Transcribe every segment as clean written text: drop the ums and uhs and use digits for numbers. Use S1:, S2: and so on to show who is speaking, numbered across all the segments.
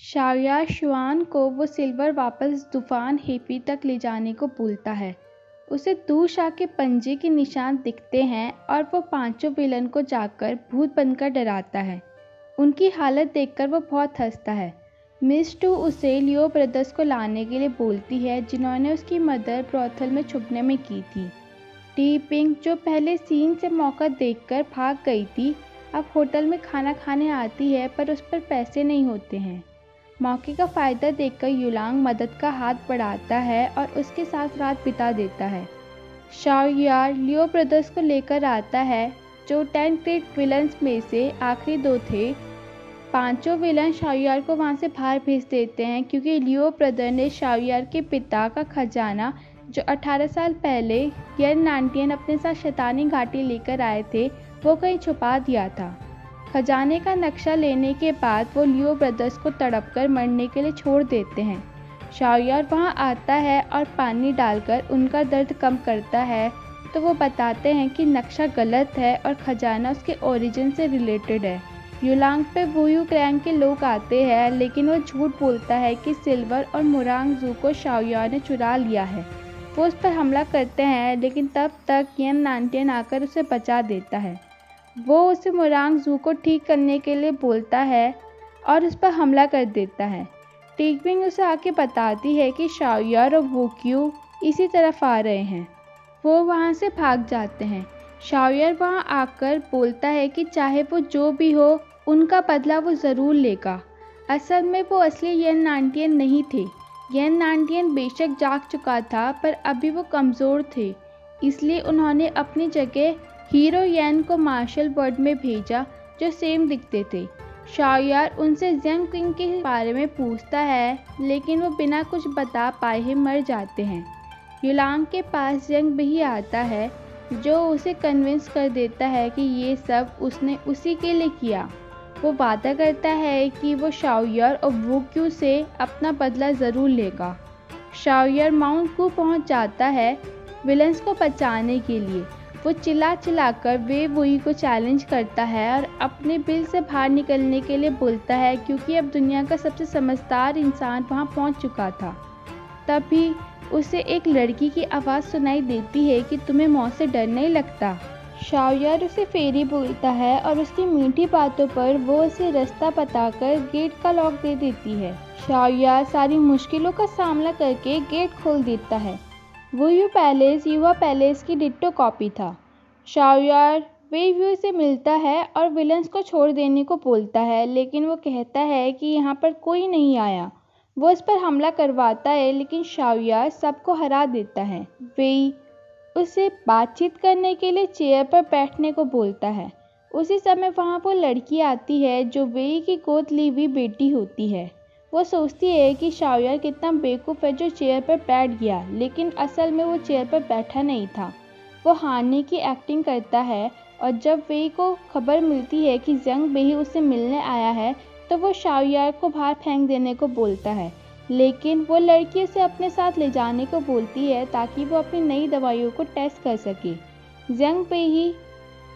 S1: शाओयार शुआन को वो सिल्वर वापस तूफान हेफी तक ले जाने को बोलता है। उसे दूशा के पंजे के निशान दिखते हैं और वो पांचों विलन को जाकर भूत बनकर डराता है। उनकी हालत देखकर वो बहुत हंसता है। मिस टू उसे लियो ब्रदर्स को लाने के लिए बोलती है, जिन्होंने उसकी मदर ब्रॉथल में छुपने में की थी। टी पिंक, जो पहले सीन से मौका देखकर भाग गई थी, अब होटल में खाना खाने आती है, पर उस पर पैसे नहीं होते हैं। मौके का फ़ायदा देखकर युलांग मदद का हाथ बढ़ाता है और उसके साथ रात बिता देता है। शाओयार लियो ब्रदर्स को लेकर आता है, जो 10 ग्रेट विलन्स में से आखिरी 2 थे। पांचों विलन शाओयार को वहां से बाहर भेज देते हैं, क्योंकि लियो ब्रदर ने शाओयार के पिता का खजाना, जो 18 साल पहले येन नानटियन अपने साथ शैतानी घाटी लेकर आए थे, वो कहीं छुपा दिया था। खजाने का नक्शा लेने के बाद वो लियो ब्रदर्स को तड़पकर मरने के लिए छोड़ देते हैं। शाओयार वहां आता है और पानी डालकर उनका दर्द कम करता है, तो वो बताते हैं कि नक्शा गलत है और खजाना उसके ओरिजिन से रिलेटेड है। युलांग पे वुयू क्लैन के लोग आते हैं, लेकिन वो झूठ बोलता है कि सिल्वर और मुरांग जू को शाओयार ने चुरा लिया है। वो उस पर हमला करते हैं, लेकिन तब तक येन नानटियन आकर उसे बचा देता है। वो उसे मुरांग जू को ठीक करने के लिए बोलता है और उस पर हमला कर देता है। टीकविंग उसे आके बताती है कि शाओयार और वूक्यू इसी तरफ आ रहे हैं। वो वहाँ से भाग जाते हैं। शाओयार वहाँ आकर बोलता है कि चाहे वो जो भी हो, उनका बदला वो ज़रूर लेगा। असल में वो असली येन नानटियन नहीं थे। येन नानटियन बेशक जाग चुका था, पर अभी वो कमज़ोर थे, इसलिए उन्होंने अपनी जगह हीरो येन को मार्शल वर्ल्ड में भेजा, जो सेम दिखते थे। शाओयार उनसे ज़ेंग किंग के बारे में पूछता है, लेकिन वो बिना कुछ बता पाए ही मर जाते हैं। युलांग के पास ज़ेंग भी आता है, जो उसे कन्विंस कर देता है कि ये सब उसने उसी के लिए किया। वो वादा करता है कि वो शाओयार और वूक्यू से अपना बदला ज़रूर लेगा। शाओयार माउंट कू पहुंच जाता है विलन्स को बचाने के लिए। वो चिल्लाकर वे वुई को चैलेंज करता है और अपने बिल से बाहर निकलने के लिए बोलता है, क्योंकि अब दुनिया का सबसे समझदार इंसान वहां पहुंच चुका था। तभी उसे एक लड़की की आवाज़ सुनाई देती है कि तुम्हें मौत से डर नहीं लगता। शाओयार उसे फेरी बोलता है और उसकी मीठी बातों पर वो उसे रास्ता बताकर गेट का लॉक दे देती है। शाओयार सारी मुश्किलों का सामना करके गेट खोल देता है। वुयू पैलेस युवा पैलेस की डिट्टो कॉपी था। शाओयार वेईव्यू से मिलता है और विलन्स को छोड़ देने को बोलता है, लेकिन वो कहता है कि यहाँ पर कोई नहीं आया। वो इस पर हमला करवाता है, लेकिन शाओयार सबको हरा देता है। वेई उसे बातचीत करने के लिए चेयर पर बैठने को बोलता है। उसी समय वहाँ वो लड़की आती है, जो वेई की गोद ली हुई बेटी होती है। वो सोचती है कि शाओयार कितना बेवकूफ़ है जो चेयर पर बैठ गया, लेकिन असल में वो चेयर पर बैठा नहीं था। वो हारने की एक्टिंग करता है, और जब वेई को खबर मिलती है कि ज़ेंग बेही उससे मिलने आया है, तो वो शाओयार को बाहर फेंक देने को बोलता है, लेकिन वो लड़की उसे अपने साथ ले जाने को बोलती है ताकि वो अपनी नई दवाइयों को टेस्ट कर सके। ज़ेंग बेही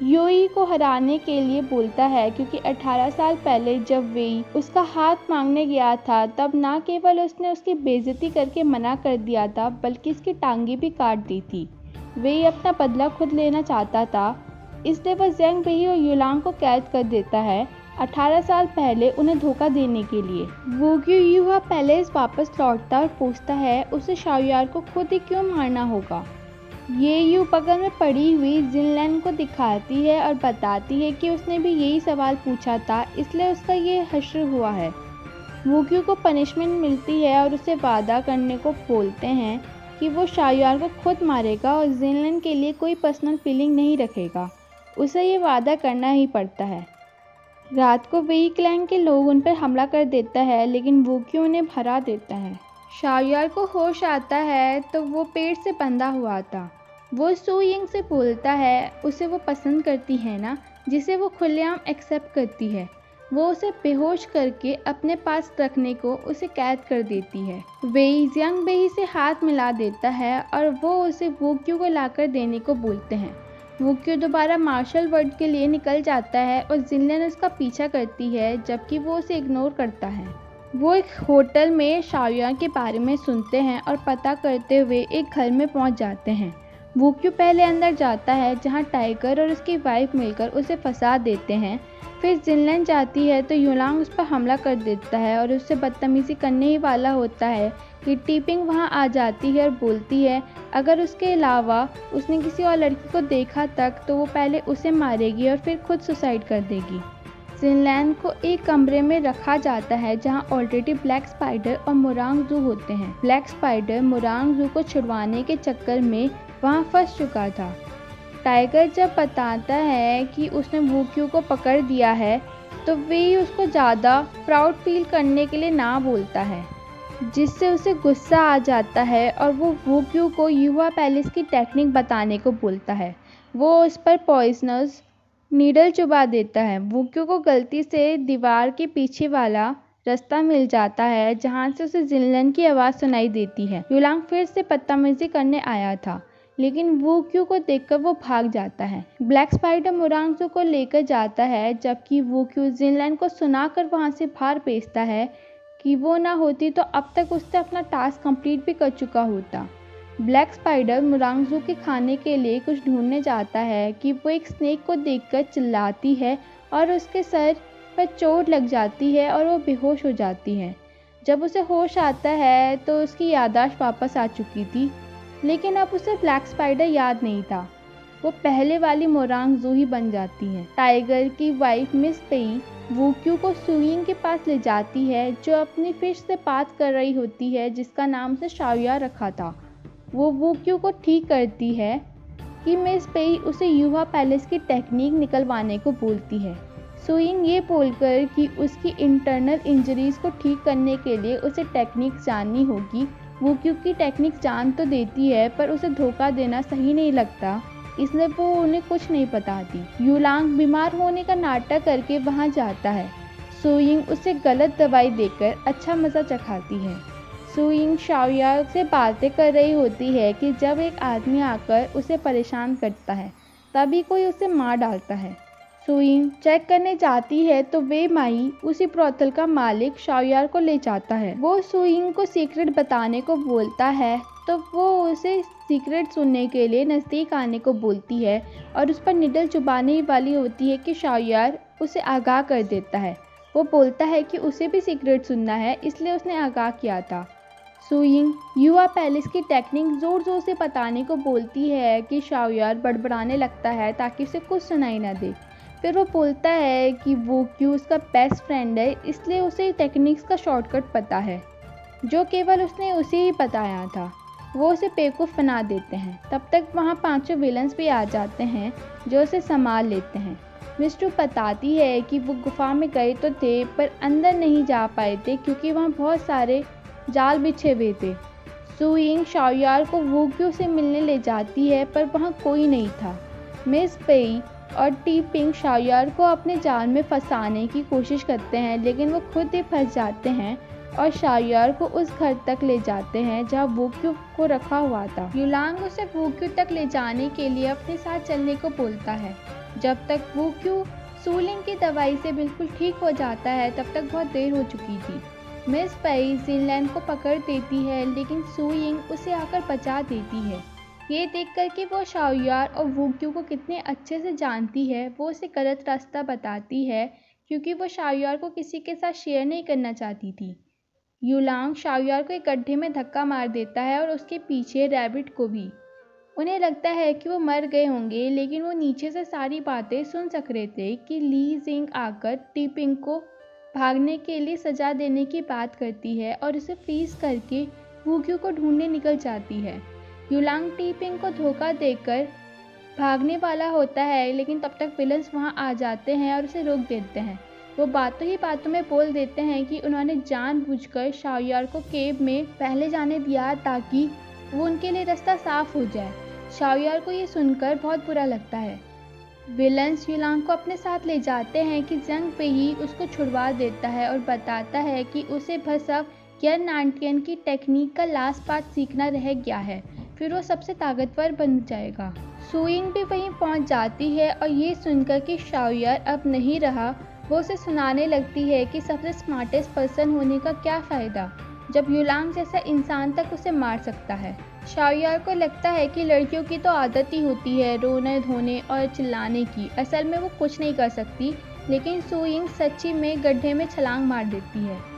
S1: योई को हराने के लिए बोलता है, क्योंकि 18 साल पहले जब वेई उसका हाथ मांगने गया था, तब न केवल उसने उसकी बेइज्जती करके मना कर दिया था, बल्कि इसकी टांगे भी काट दी थी। वेई अपना बदला खुद लेना चाहता था, इसलिए वह ज़ेंग बेही और युलांग को कैद कर देता है 18 साल पहले उन्हें धोखा देने के लिए। वूक्यू युवा पैलेस वापस लौटता और पूछता है उसे शाओयार को खुद ही क्यों मारना होगा। ये यू बगल में पड़ी हुई जिनलैन को दिखाती है और बताती है कि उसने भी यही सवाल पूछा था, इसलिए उसका ये हश्र हुआ है। वूक्यू को पनिशमेंट मिलती है और उसे वादा करने को बोलते हैं कि वो शाओयार को खुद मारेगा और जिनलैन के लिए कोई पर्सनल फीलिंग नहीं रखेगा। उसे ये वादा करना ही पड़ता है। रात को वेई क्लैन के लोग उन पर हमला कर देता है, लेकिन वूक्यू उन्हें हरा देता है। शाओयार को होश आता है तो वो पेड़ से बंधा हुआ था। वो सू यिंग से बोलता है उसे वो पसंद करती है ना, जिसे वो खुलेआम एक्सेप्ट करती है। वो उसे बेहोश करके अपने पास रखने को उसे कैद कर देती है। वेई ज़ेंग बेही से हाथ मिला देता है और वो उसे वूक्यू को लाकर देने को बोलते हैं। वूक्यू दोबारा मार्शल वर्ल्ड के लिए निकल जाता है और जिनलैन उसका पीछा करती है, जबकि वो उसे इग्नोर करता है। वो एक होटल में शाओयार के बारे में सुनते हैं और पता करते हुए एक घर में पहुंच जाते हैं। वूक्यू पहले अंदर जाता है जहां टाइगर और उसकी वाइफ मिलकर उसे फंसा देते हैं। फिर जिनलैन जाती है तो युलांग उस पर हमला कर देता है और उससे बदतमीजी करने ही वाला होता है कि टीपिंग वहां आ जाती है और बोलती है अगर उसके अलावा उसने किसी और लड़की को देखा तक तो वो पहले उसे मारेगी और फिर खुद सुसाइड कर देगी। जिनलैन को एक कमरे में रखा जाता है जहां ऑलरेडी ब्लैक स्पाइडर और मोरांग जू होते हैं। ब्लैक स्पाइडर मोरांग जू को छुड़वाने के चक्कर में वहां फंस चुका था। टाइगर जब बताता है कि उसने वूक्यू को पकड़ दिया है तो वे उसको ज़्यादा प्राउड फील करने के लिए ना बोलता है, जिससे उसे गुस्सा आ जाता है और वो वूक्यू को युवा पैलेस की टेक्निक बताने को बोलता है। वो उस पर पॉइजनस नीडल चुबा देता है। वूक्यू को गलती से दीवार के पीछे वाला रास्ता मिल जाता है जहां से उसे जिनलैन की आवाज़ सुनाई देती है। युलांग फिर से बदतमीजी करने आया था, लेकिन वूक्यू को देखकर वो भाग जाता है। ब्लैक स्पाइडर मोरांगजू को लेकर जाता है जबकि वूक्यू जिनलैन को सुनाकर वहां से बाहर भेजता है कि वो ना होती तो अब तक उसने अपना टास्क कंप्लीट भी कर चुका होता। ब्लैक स्पाइडर मोरांगजू के खाने के लिए कुछ ढूंढने जाता है कि वो एक स्नेक को देखकर चिल्लाती है और उसके सर पर चोट लग जाती है और वो बेहोश हो जाती है। जब उसे होश आता है तो उसकी याददाश्त वापस आ चुकी थी, लेकिन अब उसे ब्लैक स्पाइडर याद नहीं था। वो पहले वाली मोरांगजू ही बन जाती है। टाइगर की वाइफ मिस पेई वूक्यू को सुइंग के पास ले जाती है जो अपनी फिश से बात कर रही होती है जिसका नाम से शाओयार रखा था। वो वूक्यू को ठीक करती है कि मिस पेई उसे युवा पैलेस की टेक्निक निकलवाने को बोलती है। सुइंग ये बोलकर कि उसकी इंटरनल इंजरीज को ठीक करने के लिए उसे टेक्निक जाननी होगी। वूक्यू की टेक्निक जान तो देती है पर उसे धोखा देना सही नहीं लगता, इसलिए वो उन्हें कुछ नहीं बताती। युलांग बीमार होने का नाटक करके वहाँ जाता है। सुइंग उसे गलत दवाई देकर अच्छा मज़ा चखाती है। सुइंग शाओयार से बातें कर रही होती है कि जब एक आदमी आकर उसे परेशान करता है तभी कोई उसे मार डालता है। सुइंग चेक करने जाती है तो वे माई उसी ब्रोथल का मालिक शाओयार को ले जाता है। वो सुइंग को सीक्रेट बताने को बोलता है तो वो उसे सीक्रेट सुनने के लिए नज़दीक आने को बोलती है और उस पर निडल चुबाने वाली होती है कि शाओयार उसे आगाह कर देता है। वो बोलता है कि उसे भी सीक्रेट सुनना है, इसलिए उसने आगाह किया था। सुइंग युवा पैलेस की टेक्निक ज़ोर ज़ोर से बताने को बोलती है कि शाओयार बड़बड़ाने लगता है ताकि उसे कुछ सुनाई ना दे। फिर वो बोलता है कि वूक्यू उसका बेस्ट फ्रेंड है, इसलिए उसे टेक्निक्स का शॉर्टकट पता है जो केवल उसने उसे ही बताया था। वो उसे बेवकूफ़ बना देते हैं। तब तक वहाँ पांचों विलन्स भी आ जाते हैं जो उसे संभाल लेते हैं। मिस्टू बताती है कि वो गुफा में गए तो थे पर अंदर नहीं जा पाए थे क्योंकि वहाँ बहुत सारे जाल बिछे हुए थे। सुइंग शाओयार को वूक्यू से मिलने ले जाती है पर वहाँ कोई नहीं था। मिस पेई और टी पिंग शाओयार को अपने जाल में फंसाने की कोशिश करते हैं, लेकिन वो खुद ही फंस जाते हैं और शाओयार को उस घर तक ले जाते हैं जहाँ वूक्यू को रखा हुआ था। युलांग उसे वूक्यू तक ले जाने के लिए अपने साथ चलने को बोलता है। जब तक वूक्यू सूलिंग की दवाई से बिल्कुल ठीक हो जाता है तब तक बहुत देर हो चुकी थी। मिस पेई जिनलैन को पकड़ देती है, लेकिन सुइंग उसे आकर बचा देती है। ये देखकर कि वो शाओयार और वूक्यू को कितने अच्छे से जानती है, वो उसे गलत रास्ता बताती है क्योंकि वो शाओयार को किसी के साथ शेयर नहीं करना चाहती थी। युलांग शाओयार को एक गड्ढे में धक्का मार देता है और उसके पीछे रैबिट को भी। उन्हें लगता है कि वो मर गए होंगे, लेकिन वो नीचे से सारी बातें सुन सक रहे थे कि ली जिंग आकर टीपिंग को भागने के लिए सजा देने की बात करती है और उसे फ्रीज करके वूक्यू को ढूंढने निकल जाती है। युलांग टीपिंग को धोखा देकर भागने वाला होता है, लेकिन तब तक विलन्स वहां आ जाते हैं और उसे रोक देते हैं। वो बातों ही बातों में बोल देते हैं कि उन्होंने जानबूझकर शाओयार को केव में पहले जाने दिया ताकि वो उनके लिए रास्ता साफ हो जाए। शाओयार को ये सुनकर बहुत बुरा लगता है। विलन्स युलांग को अपने साथ ले जाते हैं कि जंग पे ही उसको छुड़वा देता है और बताता है कि उसे बस अब यन नानटियन की टेक्निक का लास्ट पार्ट सीखना रह गया है, फिर वो सबसे ताकतवर बन जाएगा। सुइंग भी वहीं पहुंच जाती है और ये सुनकर कि शाओयार अब नहीं रहा, वो उसे सुनाने लगती है कि सबसे स्मार्टेस्ट पर्सन होने का क्या फ़ायदा जब युलांग जैसा इंसान तक उसे मार सकता है। शाओयार को लगता है कि लड़कियों की तो आदत ही होती है रोने धोने और चिल्लाने की, असल में वो कुछ नहीं कर सकती, लेकिन सुयिंग सच्ची में गड्ढे में छलांग मार देती है।